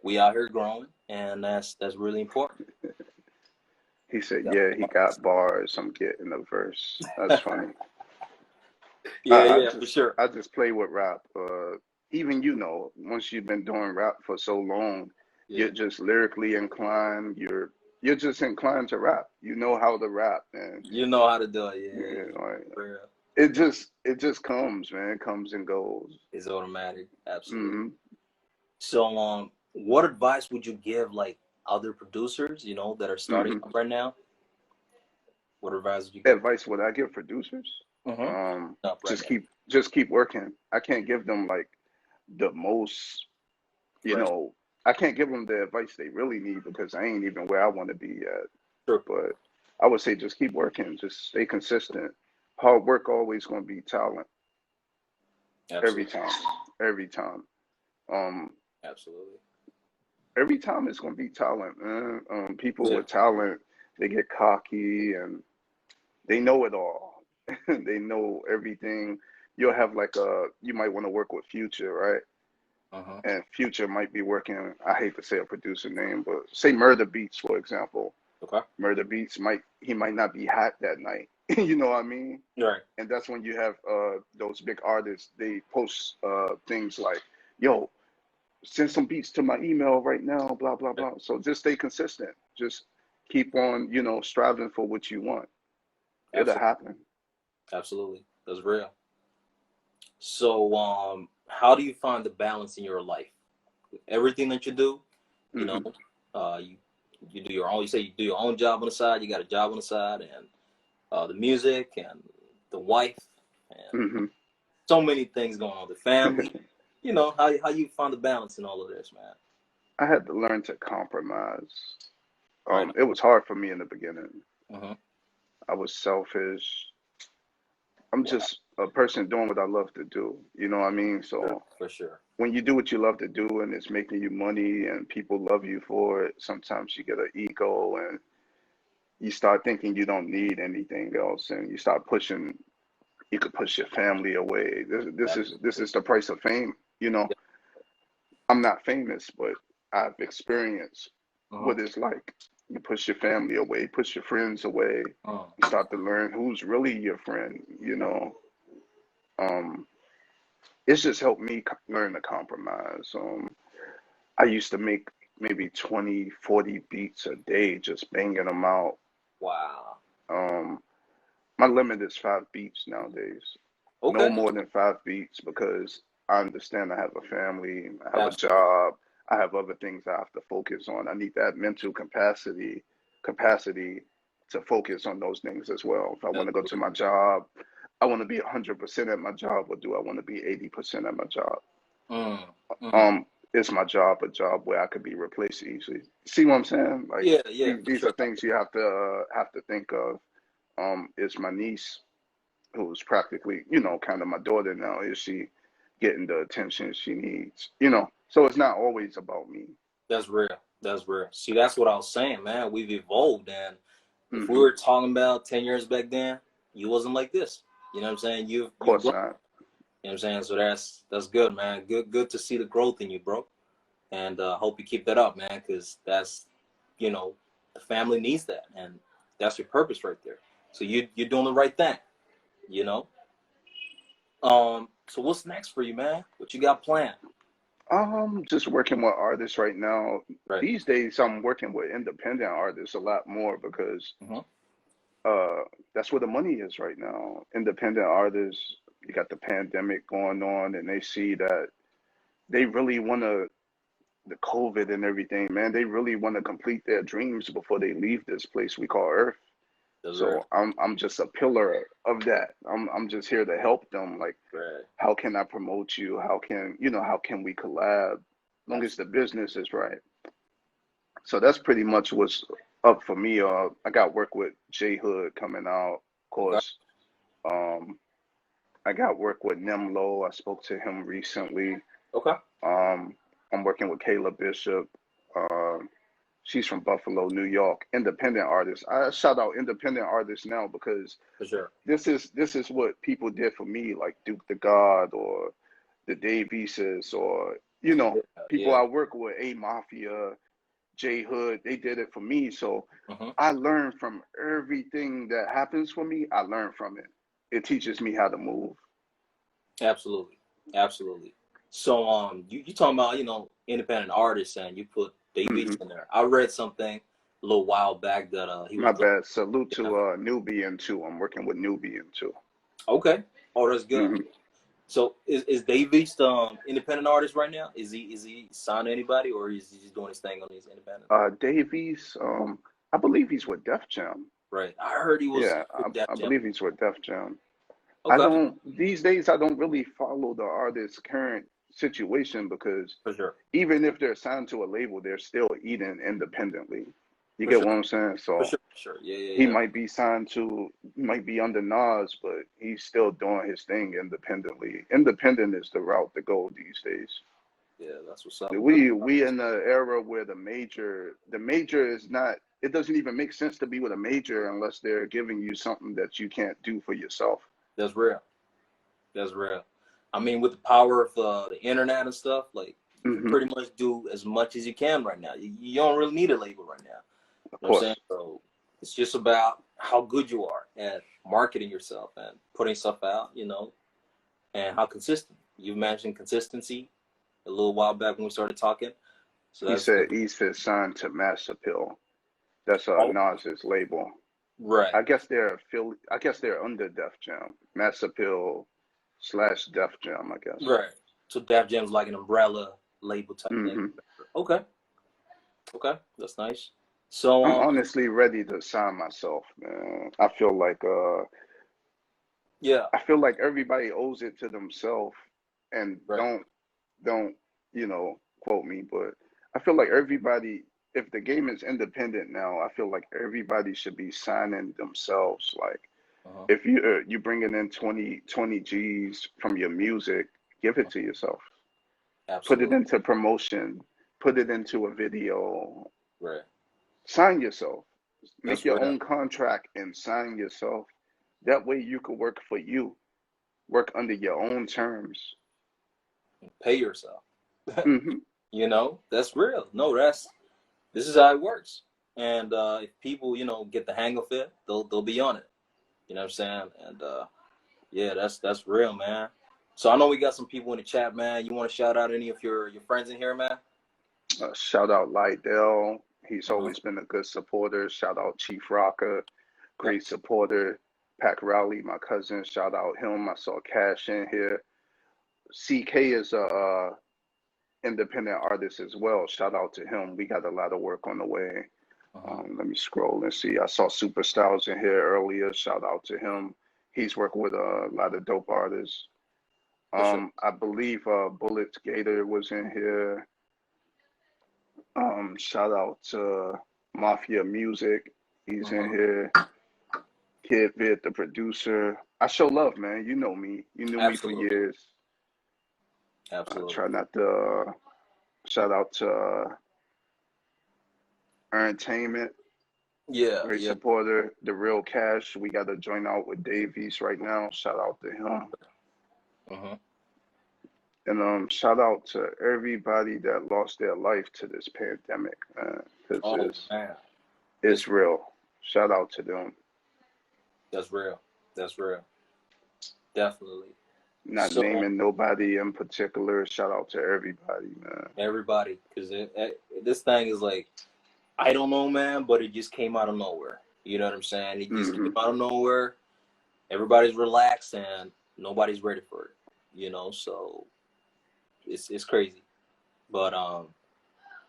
Speaker 1: We out here growing, and that's really important.
Speaker 2: He said, "Yeah, he got bars. I'm getting a verse." That's funny.
Speaker 1: Yeah, yeah, for sure.
Speaker 2: I just play with rap. Even you know, once you've been doing rap for so long,
Speaker 1: Yeah,
Speaker 2: you're just lyrically inclined. You're just inclined to rap. You know how to rap, and
Speaker 1: you know how to do it. Yeah,
Speaker 2: you
Speaker 1: yeah,
Speaker 2: know, like,
Speaker 1: for real.
Speaker 2: it just comes, man. It comes and goes.
Speaker 1: It's automatic. Absolutely.
Speaker 2: Hmm.
Speaker 1: So, what advice would you give like other producers, you know, that are starting
Speaker 2: Hmm.
Speaker 1: up right now? What advice would you give them?
Speaker 2: Advice would I give producers?
Speaker 1: Mm-hmm. Up right now.
Speaker 2: Just keep working. I can't give them like the most, you
Speaker 1: Right.
Speaker 2: know, I can't give them the advice they really need because I ain't even where I want to be at.
Speaker 1: Sure.
Speaker 2: But I would say just keep working, just stay consistent. Hard work always going to be talent every
Speaker 1: Absolutely.
Speaker 2: time, every time. Um,
Speaker 1: Absolutely.
Speaker 2: every time it's going to be talent, man. People
Speaker 1: Yeah.
Speaker 2: with talent, they get cocky and they know it all. They know everything. You'll have like you might want to work with Future, right?
Speaker 1: Uh-huh.
Speaker 2: And Future might be working, I hate to say a producer name, but say Murder Beats, for example.
Speaker 1: Okay.
Speaker 2: Murder Beats he might not be hot that night. You know what I mean?
Speaker 1: Right.
Speaker 2: And that's when you have those big artists, they post things like, yo, send some beats to my email right now, blah, blah, blah. So just stay consistent. Just keep on, you know, striving for what you want. It'll
Speaker 1: Absolutely.
Speaker 2: happen.
Speaker 1: Absolutely. That's real. So, how do you find the balance in your life? Everything that you do, you know,
Speaker 2: Hmm.
Speaker 1: you do your own. You say you do your own job on the side. You got a job on the side, and the music and the wife and
Speaker 2: Hmm.
Speaker 1: so many things going on. The family. You know how you find the balance in all of this, man.
Speaker 2: I had to learn to compromise.
Speaker 1: Right.
Speaker 2: It was hard for me in the beginning.
Speaker 1: Mm-hmm.
Speaker 2: I was selfish. I'm
Speaker 1: Yeah.
Speaker 2: just a person doing what I love to do. You know what I mean?
Speaker 1: Sure.
Speaker 2: So
Speaker 1: For sure.
Speaker 2: when you do what you love to do and it's making you money and people love you for it, sometimes you get an ego and you start thinking you don't need anything else and you start pushing, you could push your family away. This
Speaker 1: Absolutely.
Speaker 2: is the price of fame. You know,
Speaker 1: Yeah.
Speaker 2: I'm not famous, but I've experienced
Speaker 1: Uh-huh.
Speaker 2: what it's like. You push your family away, push your friends away. You start to learn who's really your friend, you know. Um, it's just helped me learn to compromise. I used to make maybe 20, 40 beats a day, just banging them out.
Speaker 1: Wow.
Speaker 2: Um, my limit is 5 beats nowadays. No
Speaker 1: Okay.
Speaker 2: more than 5 beats because I understand I have a family, I have a
Speaker 1: Absolutely.
Speaker 2: job, I have other things I have to focus on. I need that mental capacity to focus on those things as well. If I want to go to
Speaker 1: Absolutely.
Speaker 2: my job, I want to be 100% at my job, or do I want to be 80% at my job?
Speaker 1: Mm, mm.
Speaker 2: Um, is my job a job where I could be replaced easily? See what I'm saying? Like
Speaker 1: Yeah, yeah, for
Speaker 2: these
Speaker 1: sure.
Speaker 2: are things you have to think of. Is my niece, who's practically, you know, kind of my daughter now, is she getting the attention she needs? You know, so it's not always about me.
Speaker 1: That's real. That's real. See, that's what I was saying, man. We've evolved, and if we
Speaker 2: Hmm.
Speaker 1: were talking about 10 years back then, you wasn't like this. You know what I'm saying?
Speaker 2: Of
Speaker 1: You've
Speaker 2: course
Speaker 1: grown.
Speaker 2: not.
Speaker 1: You know what I'm saying? So that's good, man. Good to see the growth in you, bro. And hope you keep that up, man, because that's, you know, the family needs that, and that's your purpose right there. So you're doing the right thing, you know. So what's next for you, man? What you got planned?
Speaker 2: Just working with artists right now.
Speaker 1: Right.
Speaker 2: These days, I'm working with independent artists a lot more because
Speaker 1: Mm-hmm.
Speaker 2: uh, that's where the money is right now. Independent artists, you got the pandemic going on, and they see that they really want to, the COVID and everything, man, they really want to complete their dreams before they leave this place we call Earth.
Speaker 1: That's right.
Speaker 2: So I'm just a pillar of that. I'm just here to help them. Like,
Speaker 1: Right.
Speaker 2: how can I promote you? How can, you know, how can we collab? Long as the
Speaker 1: Absolutely.
Speaker 2: business is right. So that's pretty much what's up for me. I got work with J Hood coming out, of
Speaker 1: Okay.
Speaker 2: course. Um, I got work with Nemlo. I spoke to him recently.
Speaker 1: Okay.
Speaker 2: Um, I'm working with Kayla Bishop. Um, she's from Buffalo, New York. Independent artist. I shout out independent artists now because
Speaker 1: For sure.
Speaker 2: this is what people did for me, like Duke the God or the Dave Eases, or you know,
Speaker 1: Yeah.
Speaker 2: people
Speaker 1: Yeah.
Speaker 2: I work with, A-Mafia, J Hood. They did it for me. So
Speaker 1: Mm-hmm.
Speaker 2: I learn from everything that happens for me. I learn from it. It teaches me how to move.
Speaker 1: Absolutely. Absolutely. So you talking about, independent artists, and you put Dave
Speaker 2: Hmm.
Speaker 1: in there. I read something a little while back that he
Speaker 2: My
Speaker 1: was looking.
Speaker 2: bad. Salute to
Speaker 1: Yeah.
Speaker 2: Nubian too. I'm working with Nubian too.
Speaker 1: Okay. Oh, that's good.
Speaker 2: Hmm.
Speaker 1: So is Dave East independent artist right now? Is he signed to anybody, or is he just doing his thing on his independent?
Speaker 2: Davies, I believe he's with Def Jam.
Speaker 1: Right. I heard he was
Speaker 2: Yeah,
Speaker 1: with Def
Speaker 2: I
Speaker 1: Jam.
Speaker 2: believe he's with Def Jam. I
Speaker 1: Okay.
Speaker 2: don't, these days, I don't really follow the artist's current situation because
Speaker 1: For sure.
Speaker 2: even if they're signed to a label, they're still eating independently. You
Speaker 1: For
Speaker 2: get
Speaker 1: sure.
Speaker 2: what I'm saying?
Speaker 1: For
Speaker 2: So
Speaker 1: sure. For sure. Yeah. Yeah.
Speaker 2: he
Speaker 1: Yeah.
Speaker 2: might be signed to, he might be under Nas, but he's still doing his thing independently. Independent is the route to go these days.
Speaker 1: Yeah. That's what's up. Good.
Speaker 2: We in the era where the major is not, it doesn't even make sense to be with a major unless they're giving you something that you can't do for yourself.
Speaker 1: That's real. That's real. I mean, with the power of the internet and stuff, like you can
Speaker 2: Hmm.
Speaker 1: pretty much do as much as you can right now. You don't really need a label right now.
Speaker 2: Of
Speaker 1: You know what I'm saying?
Speaker 2: course.
Speaker 1: So it's just about how good you are at marketing yourself and putting stuff out, and how consistent. You mentioned consistency a little while back when we started talking. So
Speaker 2: He
Speaker 1: that's good.
Speaker 2: said East is signed to Mass Appeal. That's
Speaker 1: Oh,
Speaker 2: Nas's label.
Speaker 1: right,
Speaker 2: I guess they're under Def Jam. Mass Appeal slash Def Jam, I guess.
Speaker 1: right. So Def Jam's like an umbrella label type thing.
Speaker 2: Hmm.
Speaker 1: Okay, okay, that's nice. So
Speaker 2: I'm honestly ready to sign myself, man.
Speaker 1: yeah,
Speaker 2: I feel like everybody owes it to themselves, and
Speaker 1: right.
Speaker 2: don't quote me, but I feel like everybody, if the game is independent now, I feel like everybody should be signing themselves. Like
Speaker 1: Uh-huh.
Speaker 2: if you bringing in 20 G's from your music, give it to yourself. Put it
Speaker 1: Absolutely.
Speaker 2: into promotion. Put it into a video.
Speaker 1: Right.
Speaker 2: Sign yourself. Make
Speaker 1: That's
Speaker 2: your
Speaker 1: real.
Speaker 2: own contract and sign yourself. That way you can work for you. Work under your own terms.
Speaker 1: Pay yourself.
Speaker 2: Hmm.
Speaker 1: That's real. No, this is how it works. and if people, get the hang of it, they'll be on it. You know what I'm saying? And yeah, that's real, man. So I know we got some people in the chat, man. You want to shout out any of your friends in here, man?
Speaker 2: Shout out Lydell. He's
Speaker 1: Uh-huh.
Speaker 2: always been a good supporter. Shout out Chief Rocker,
Speaker 1: Yep.
Speaker 2: great supporter. Pac Rowley, my cousin, shout out him. I saw Cash in here. CK is a independent artist as well. Shout out to him. We got a lot of work on the way.
Speaker 1: Uh-huh.
Speaker 2: Let me scroll and see. I saw Super Styles in here earlier. Shout out to him. He's worked with a lot of dope artists.
Speaker 1: For sure.
Speaker 2: I believe Bullets Gator was in here. Shout out to Mafia Music. He's in
Speaker 1: Uh-huh.
Speaker 2: here. Kid Vid, the producer. I show love, man. You know me. You knew me for
Speaker 1: Absolutely.
Speaker 2: years. I
Speaker 1: Absolutely.
Speaker 2: try not to shout out to Entertainment.
Speaker 1: Yeah,
Speaker 2: Great
Speaker 1: yeah.
Speaker 2: supporter. The Real Cash. We got to join out with Davies right now. Shout out to him.
Speaker 1: Uh-huh.
Speaker 2: And shout out to everybody that lost their life to this pandemic, man. Because
Speaker 1: Oh man,
Speaker 2: it's
Speaker 1: it's
Speaker 2: real. Shout out to them.
Speaker 1: that's real. That's real. Definitely.
Speaker 2: Not
Speaker 1: So
Speaker 2: naming nobody in particular. Shout out to everybody, man.
Speaker 1: everybody, because this thing is like, I don't know, man, but it just came out of nowhere. You know what I'm saying? It just came
Speaker 2: Hmm.
Speaker 1: out of nowhere. Everybody's relaxed and nobody's ready for it. So it's crazy. But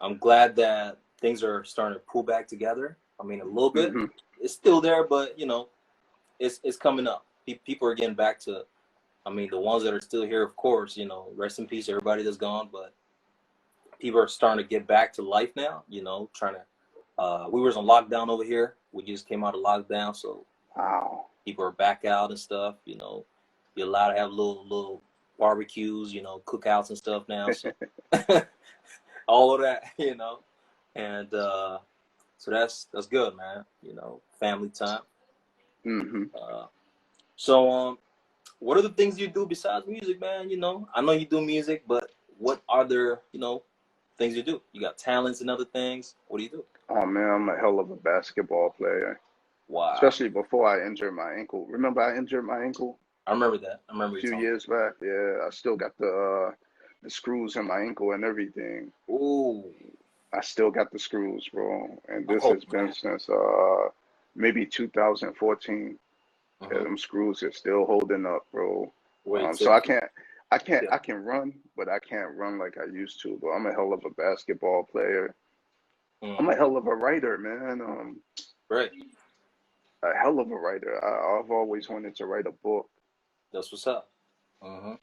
Speaker 1: I'm glad that things are starting to pull back together. I mean, a little bit.
Speaker 2: Hmm.
Speaker 1: It's still there, but it's coming up. People are getting back to. I mean, the ones that are still here, of course. Rest in peace, everybody that's gone. But people are starting to get back to life now. Trying to. We was on lockdown over here. We just came out of lockdown, so
Speaker 2: Wow.
Speaker 1: people are back out and stuff. You're allowed to have little barbecues, cookouts and stuff now. So all of that, and so that's good, man. Family time.
Speaker 2: Hmm.
Speaker 1: Uh, so what are the things you do besides music, man? I know you do music, but what other things you do? You got talents and other things. What do you do?
Speaker 2: Oh man, I'm a hell of a basketball player.
Speaker 1: Wow,
Speaker 2: Especially before I injured my ankle. Remember I injured my ankle
Speaker 1: I remember that. I
Speaker 2: a
Speaker 1: remember you
Speaker 2: few
Speaker 1: talking.
Speaker 2: years back? Yeah, I still got the screws in my ankle and everything.
Speaker 1: Ooh,
Speaker 2: I still got the screws, bro. And this
Speaker 1: oh
Speaker 2: has been
Speaker 1: man.
Speaker 2: since maybe 2014. Yeah,
Speaker 1: Uh-huh.
Speaker 2: them screws are still holding up, bro.
Speaker 1: Wait, so
Speaker 2: So
Speaker 1: yeah.
Speaker 2: I can run, but I can't run like I used to. But I'm a hell of a basketball player. I'm
Speaker 1: Mm,
Speaker 2: a hell of a writer, man.
Speaker 1: right.
Speaker 2: A hell of a writer. I've always wanted to write a book.
Speaker 1: That's what's up. Uh-huh.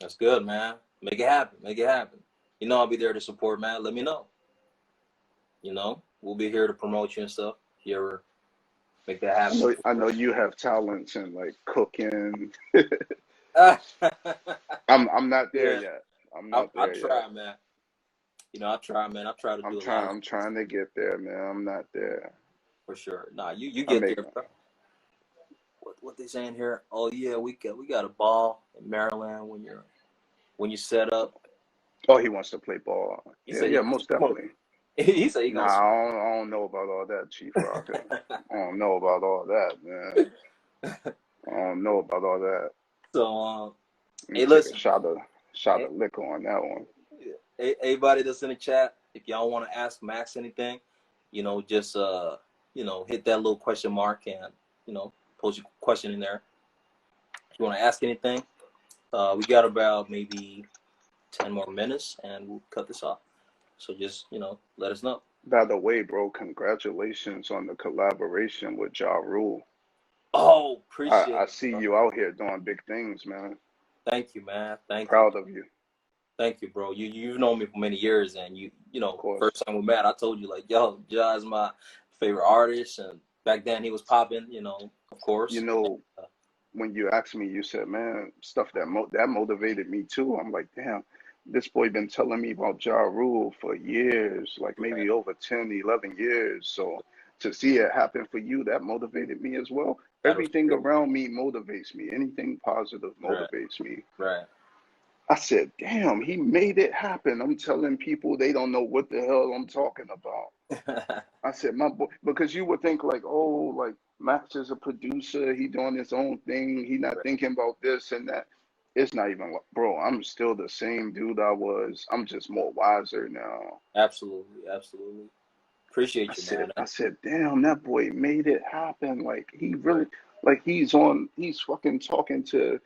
Speaker 1: That's good, man. Make it happen. Make it happen. I'll be there to support, man. Let me know. We'll be here to promote you and stuff. If you ever make that happen.
Speaker 2: I know you have talents in like cooking. I'm not there
Speaker 1: Yeah,
Speaker 2: yet. I'm
Speaker 1: I
Speaker 2: not
Speaker 1: I
Speaker 2: there yet.
Speaker 1: try, man. I try, man. I try to do a lot of
Speaker 2: I'm trying to get there, man. I'm not there.
Speaker 1: for sure. Nah, you
Speaker 2: I
Speaker 1: get
Speaker 2: make
Speaker 1: there, bro. What they saying here? Oh yeah, we got a ball in Maryland when you set up.
Speaker 2: Oh, he wants to play ball.
Speaker 1: He
Speaker 2: Yeah,
Speaker 1: said he
Speaker 2: yeah,
Speaker 1: gonna
Speaker 2: most
Speaker 1: smoke.
Speaker 2: definitely.
Speaker 1: He said he
Speaker 2: Nah,
Speaker 1: gonna smoke.
Speaker 2: I don't know about all that, Chief Rocker. I don't know about all that, man. I don't know about all that.
Speaker 1: So
Speaker 2: Let me
Speaker 1: hey,
Speaker 2: take a
Speaker 1: listen,
Speaker 2: shot
Speaker 1: hey,
Speaker 2: of liquor on that one.
Speaker 1: everybody that's in the chat, if y'all want to ask Max anything, just hit that little question mark and post your question in there. If you want to ask anything, we got about maybe 10 more minutes and we'll cut this off. So just let us know.
Speaker 2: By the way, bro, congratulations on the collaboration with Ja Rule.
Speaker 1: Oh, appreciate
Speaker 2: I
Speaker 1: it,
Speaker 2: see
Speaker 1: bro.
Speaker 2: you out here doing big things, man.
Speaker 1: Thank you, man. Thank you.
Speaker 2: Proud of you,
Speaker 1: Thank you, bro. You've known me for many years, and
Speaker 2: of course.
Speaker 1: first time we met, I told you like, yo, Ja is my favorite artist, and back then he was popping, of
Speaker 2: You
Speaker 1: course.
Speaker 2: know, when you asked me, you said, man, stuff that motivated me too. I'm like, damn, this boy been telling me about Ja Rule for years, like
Speaker 1: Right,
Speaker 2: maybe over 10, 11 years. So to see it happen for you, that motivated me as well.
Speaker 1: that was
Speaker 2: Everything
Speaker 1: great.
Speaker 2: around me motivates me. Anything positive
Speaker 1: Right,
Speaker 2: motivates me.
Speaker 1: right.
Speaker 2: I said, damn, he made it happen. I'm telling people they don't know what the hell I'm talking about. I said, my boy, because you would think like, oh, like Max is a producer, he doing his own thing, he not
Speaker 1: Right.
Speaker 2: thinking about this and that. It's not even like, bro, I'm still the same dude I was. I'm just more wiser now.
Speaker 1: Absolutely, absolutely. Appreciate you, man.
Speaker 2: I said, damn, that boy made it happen. Like he really,
Speaker 1: Right.
Speaker 2: like he's fucking talking to,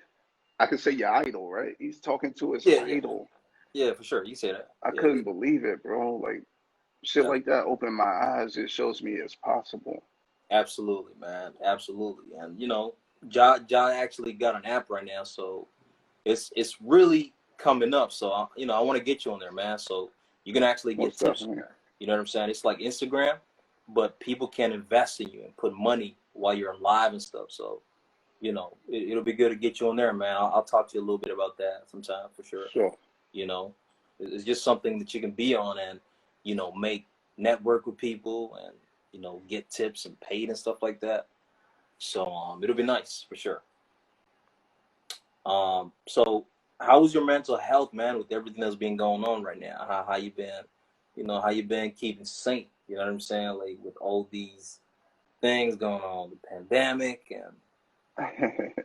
Speaker 2: I could say your idol, right? He's talking to his
Speaker 1: Yeah, yeah,
Speaker 2: idol.
Speaker 1: yeah, for sure. You say that.
Speaker 2: I
Speaker 1: Yeah,
Speaker 2: couldn't believe it, bro. Like shit
Speaker 1: yeah.
Speaker 2: like that opened my eyes. It shows me it's possible.
Speaker 1: Absolutely, man. Absolutely. And Ja actually got an app right now, so it's really coming up. So I want to get you on there, man. So you can actually get
Speaker 2: Most
Speaker 1: tips
Speaker 2: definitely.
Speaker 1: there. You know what I'm saying? It's like Instagram, but people can invest in you and put money while you're live and stuff. So it'll be good to get you on there, man. I'll talk to you a little bit about that sometime for sure.
Speaker 2: Sure.
Speaker 1: You know, it's just something that you can be on and make network with people and get tips and paid and stuff like that. So it'll be nice for sure. So how was your mental health, man, with everything that's been going on right now? How you been? How you been keeping sane? You know what I'm saying? Like with all these things going on, the pandemic, and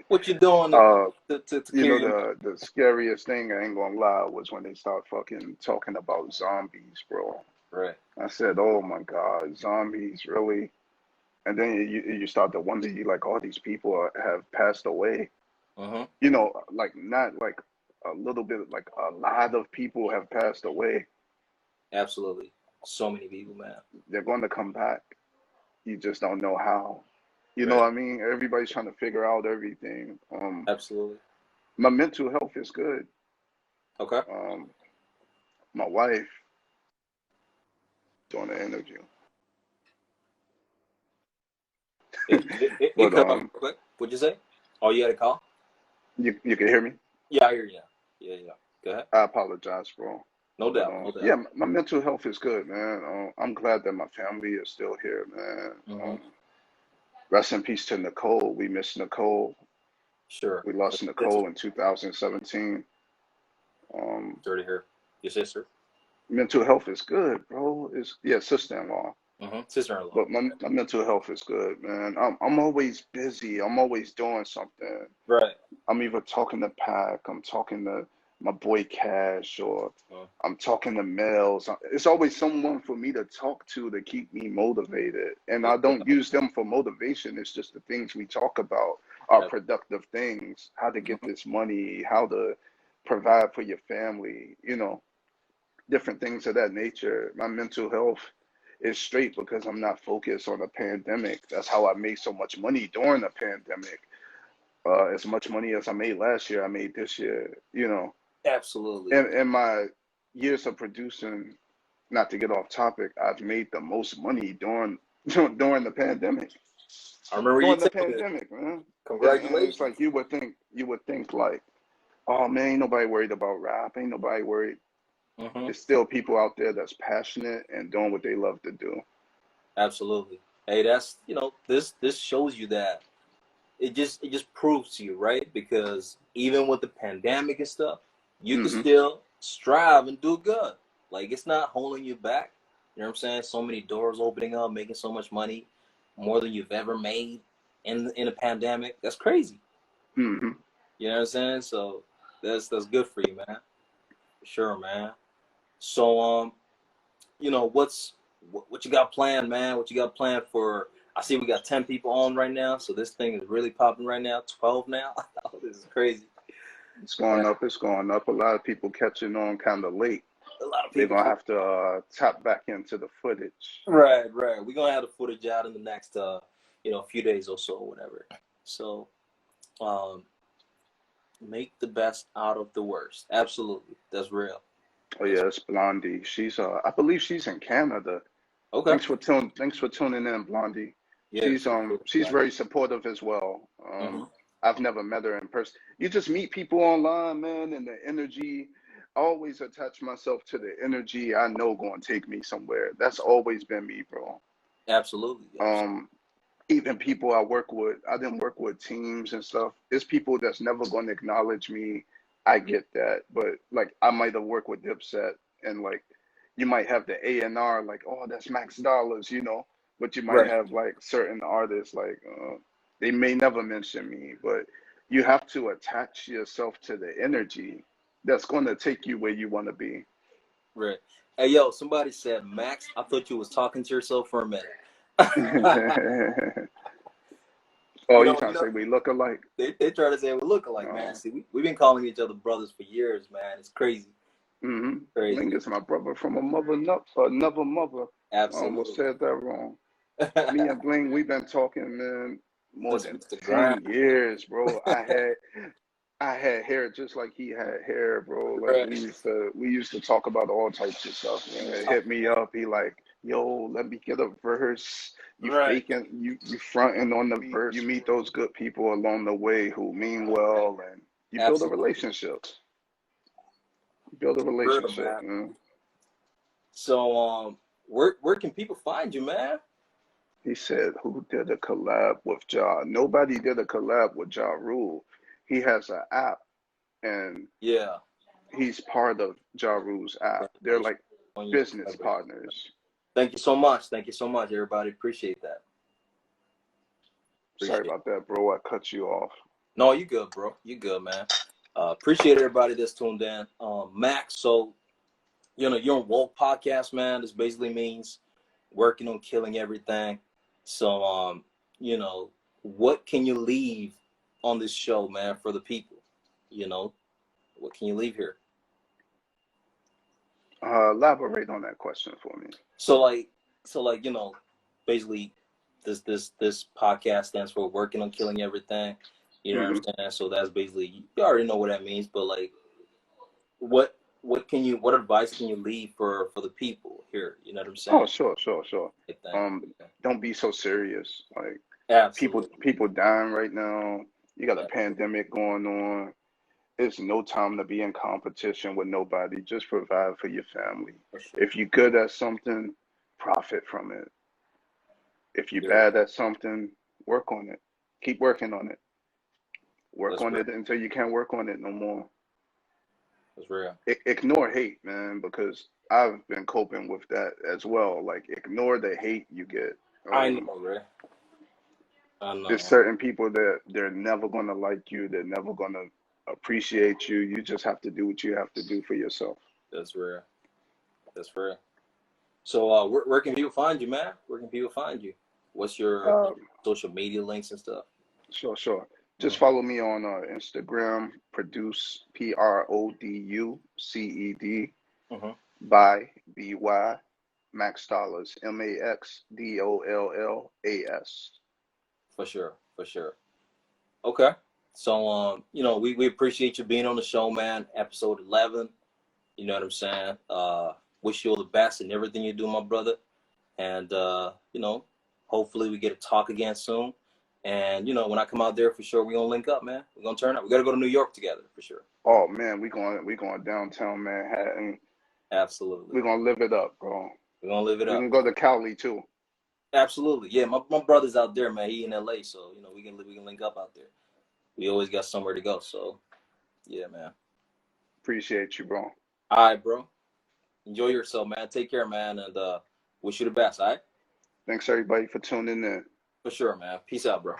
Speaker 1: what you doing
Speaker 2: uh,
Speaker 1: to
Speaker 2: you
Speaker 1: clear
Speaker 2: know
Speaker 1: your mind?
Speaker 2: the scariest thing I ain't gonna lie was when they start fucking talking about zombies, bro.
Speaker 1: Right.
Speaker 2: I said, oh my God, zombies, really? And then you start to wonder, you like, all these people have passed away.
Speaker 1: Uh-huh.
Speaker 2: You know, like not like a little bit, like a lot of people have passed away.
Speaker 1: Absolutely. So many people, man.
Speaker 2: They're going to come back. You just don't know how. You know
Speaker 1: Right.
Speaker 2: what I mean? Everybody's trying to figure out everything.
Speaker 1: Absolutely.
Speaker 2: My mental health is good.
Speaker 1: Okay.
Speaker 2: Um, my wife doing the interview,
Speaker 1: It
Speaker 2: but
Speaker 1: cut off real quick. What'd you say? Oh, you had a call?
Speaker 2: you can hear me?
Speaker 1: Yeah, I hear you now. Yeah, yeah. Go ahead.
Speaker 2: I apologize, bro.
Speaker 1: No
Speaker 2: But
Speaker 1: doubt. No
Speaker 2: yeah,
Speaker 1: doubt.
Speaker 2: my mental health is good, man. I'm glad that my family is still here, man.
Speaker 1: Mm-hmm.
Speaker 2: Rest in peace to Nicole. We miss Nicole.
Speaker 1: Sure.
Speaker 2: We lost
Speaker 1: That's
Speaker 2: Nicole in 2017. Um,
Speaker 1: sorry to hear. Your sister.
Speaker 2: mental health is good, bro. It's yeah, sister-in-law.
Speaker 1: Mm-hmm. Sister-in-law.
Speaker 2: But my mental health is good, man. I'm always busy. I'm always doing something.
Speaker 1: Right.
Speaker 2: I'm either talking to Pac, I'm talking to my boy Cash, or
Speaker 1: Uh,
Speaker 2: I'm talking to Mels. It's always someone for me to talk to keep me motivated. And
Speaker 1: no
Speaker 2: I don't
Speaker 1: doubt.
Speaker 2: use them for motivation. It's just the things we talk about are
Speaker 1: Ab-
Speaker 2: productive things, how to get
Speaker 1: mhm.
Speaker 2: this money, how to provide for your family, different things of that nature. My mental health is straight because I'm not focused on a pandemic. That's how I made so much money during the pandemic. As much money as I made last year, I made this year.
Speaker 1: Absolutely.
Speaker 2: In my years of producing, not to get off topic, I've made the most money during during the pandemic.
Speaker 1: I remember you
Speaker 2: During the
Speaker 1: telling me.
Speaker 2: pandemic, man. And it's like
Speaker 1: Congratulations.
Speaker 2: you would think like, oh man, ain't nobody worried about rap, ain't nobody worried.
Speaker 1: Mm-hmm.
Speaker 2: There's still people out there that's passionate and doing what they love to do.
Speaker 1: Absolutely. Hey, that's this shows you that it just proves to you, right? Because even with the pandemic and stuff, you can
Speaker 2: Hmm.
Speaker 1: still strive and do good. Like it's not holding you back. You know what I'm saying? So many doors opening up, making so much money, more than you've ever made in a pandemic. That's crazy.
Speaker 2: Hmm.
Speaker 1: You know what I'm saying? So that's good for you, man. For sure, man. So what you got planned, man? What you got planned for? I see we got 10 people on right now, so this thing is really popping right now. 12 now. Oh, this is crazy.
Speaker 2: It's going up. It's going up. A lot of people catching on kind of late.
Speaker 1: A lot of
Speaker 2: They're
Speaker 1: people.
Speaker 2: gonna have to tap back into the footage.
Speaker 1: Right, right. We're gonna have the footage out in the next few days or so, or whatever. So, um, make the best out of the worst. Absolutely, that's real.
Speaker 2: Oh
Speaker 1: That's
Speaker 2: yeah, it's Blondie. She's I believe she's in Canada.
Speaker 1: okay.
Speaker 2: Thanks for tuning in, Blondie.
Speaker 1: Yeah, for sure.
Speaker 2: She's very supportive as well.
Speaker 1: Mm-hmm.
Speaker 2: I've never met her in person. You just meet people online, man, and the energy. I always attach myself to the energy I know going to take me somewhere. That's always been me, bro.
Speaker 1: Absolutely, absolutely.
Speaker 2: Um, even people I work with, I didn't work with teams and stuff. It's people that's never going to acknowledge me. I get that, but like I might have worked with Dipset and like you might have the A&R, like, oh, that's Max Dollars, you know, but you might
Speaker 1: Right.
Speaker 2: have like certain artists, like, they may never mention me, but you have to attach yourself to the energy that's going to take you where you want to be.
Speaker 1: Right. Hey, yo, somebody said, Max, I thought you was talking to yourself for a minute.
Speaker 2: Oh,
Speaker 1: you
Speaker 2: you
Speaker 1: know,
Speaker 2: trying
Speaker 1: you
Speaker 2: to
Speaker 1: know,
Speaker 2: say we look alike?
Speaker 1: they try to say we look alike, man.
Speaker 2: No.
Speaker 1: See, we've been calling each other brothers for years, man. It's crazy.
Speaker 2: Bling
Speaker 1: Crazy.
Speaker 2: is my brother from another mother. I almost
Speaker 1: Absolutely.
Speaker 2: said that wrong. Me and Bling, we've been talking, man, more
Speaker 1: Since
Speaker 2: than
Speaker 1: Mr. Grind.
Speaker 2: 10 years, bro. I had hair just like he had hair, bro. Like
Speaker 1: Right.
Speaker 2: we used to talk about all types of stuff. Man. It hit me up. He like, yo, let me get a verse. You
Speaker 1: Right.
Speaker 2: faking, you fronting on the verse. You meet those good people along the way who mean well, and you build a
Speaker 1: Absolutely.
Speaker 2: relationship. Build a
Speaker 1: Real,
Speaker 2: relationship,
Speaker 1: man.
Speaker 2: man.
Speaker 1: So, where can people find you, man?
Speaker 2: He said, who did a collab with Ja? Nobody did a collab with Ja Rule. He has an app, and
Speaker 1: Yeah.
Speaker 2: he's part of Ja Rule's app. They're like
Speaker 1: On you.
Speaker 2: business partners.
Speaker 1: Thank you so much. Thank you so much, everybody. Appreciate that.
Speaker 2: Sorry
Speaker 1: Appreciate it.
Speaker 2: about that, bro. I cut you off.
Speaker 1: No, you good, bro. You good, man. Appreciate everybody that's tuned in. Max, so you're on w.o.k. podcast, man. This basically means working on killing everything. So what can you leave on this show, man, for the people? What can you leave here?
Speaker 2: Elaborate on that question for me.
Speaker 1: So like, basically, this podcast stands for working on killing everything. You know what
Speaker 2: Hmm.
Speaker 1: I'm saying? So that's basically, you already know what that means. But like, what what advice can you leave for the people here? You know what I'm
Speaker 2: Oh,
Speaker 1: saying?
Speaker 2: sure.
Speaker 1: Like that.
Speaker 2: Don't be so serious. Like
Speaker 1: Absolutely.
Speaker 2: people dying right now. You got a
Speaker 1: Yeah,
Speaker 2: pandemic going on. It's no time to be in competition with nobody. Just provide for your family.
Speaker 1: for sure.
Speaker 2: If you're good at something, profit from it. If you're
Speaker 1: You're
Speaker 2: bad at something, work on it. Keep working on it. Work
Speaker 1: That's
Speaker 2: on
Speaker 1: real.
Speaker 2: it until you can't work on it no more.
Speaker 1: That's real.
Speaker 2: Ignore hate, man, because I've been coping with that as well. Like, ignore the hate you get.
Speaker 1: I know, right? I
Speaker 2: There's
Speaker 1: know.
Speaker 2: certain people that they're never gonna like you. They're never gonna appreciate you. You just have to do what you have to do for yourself.
Speaker 1: That's real. That's real. So, where can people find you, man? Where can people find you? What's your
Speaker 2: Um,
Speaker 1: social media links and stuff?
Speaker 2: sure. Just
Speaker 1: Mhm.
Speaker 2: follow me on Instagram, Produce
Speaker 1: Mhm.
Speaker 2: by BY Max Dollars MaxDollas.
Speaker 1: For sure. For sure. Okay. So, we appreciate you being on the show, man. Episode 11. You know what I'm saying? Wish you all the best in everything you do, my brother. And, hopefully we get to talk again soon. And, when I come out there, for sure, we're going to link up, man. We're going to turn up. We got to go to New York together, for sure.
Speaker 2: Oh man, we going downtown Manhattan.
Speaker 1: Absolutely.
Speaker 2: We're gonna live it up, bro.
Speaker 1: We're going to live it
Speaker 2: We
Speaker 1: up.
Speaker 2: can go to Cali too.
Speaker 1: Absolutely. Yeah, my brother's out there, man. He in LA, so, we can link up out there. We always got somewhere to go. So, yeah, man.
Speaker 2: Appreciate you, bro.
Speaker 1: All right, bro. Enjoy yourself, man. Take care, man. And wish you the best, all right?
Speaker 2: Thanks everybody for tuning in.
Speaker 1: For sure, man. Peace out, bro.